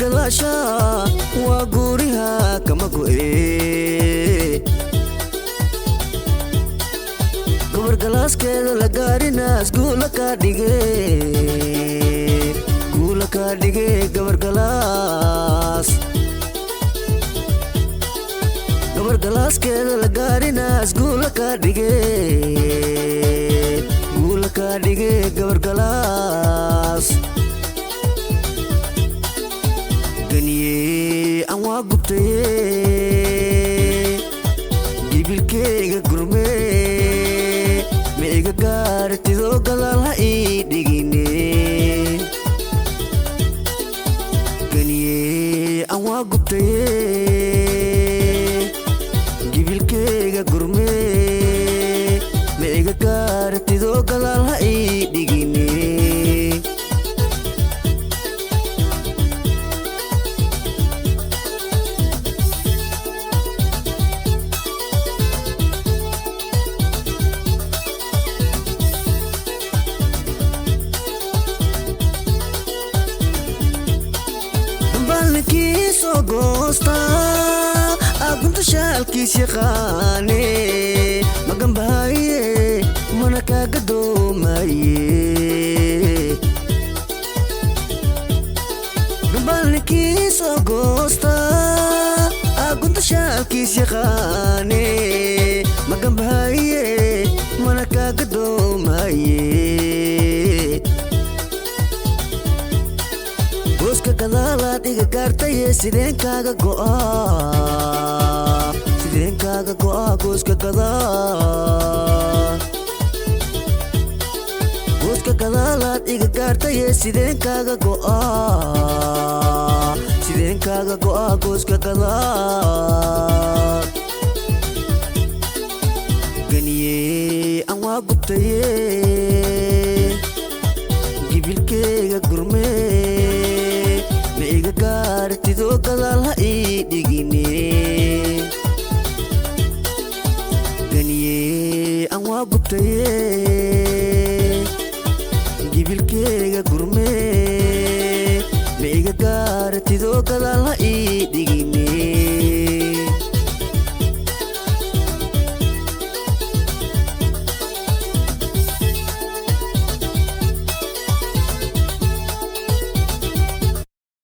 galasha waa guriha kama go'e gabar galaaskeeda la gaarinaas guula ka dhige gabar galaaskeeda la gaarinaas guula ka dhige gabar galaas ganiye aan waa gubtaye gibilkeyga gurme ma iga gaartidoo gadaal ha ii dhigine ganiye aan waa gubtaye gibilkeyga gurme ma iga gaartidoo gadaal ha ii dhigine balkiiso goosta agunta shaalkiis yaqaane maganbahaye mana kaaga doomaye balkiiso goosta agunta shaalkiis yaqaane maganbahaye mana kaaga doomaye gooska gadaalaad iga gaartaye sideen kaaga go'a gooska gadaalaad iga gaartaye sideen kaaga go'a gooska gadaal ganiye aan waa gubtaye gibilkeyga gurme ma iga gaartidoo gadaal ha ii dhigine ganiye aan waa gubtaye gibilkeyga gurme ma iga gaartidoo gadaal ha ii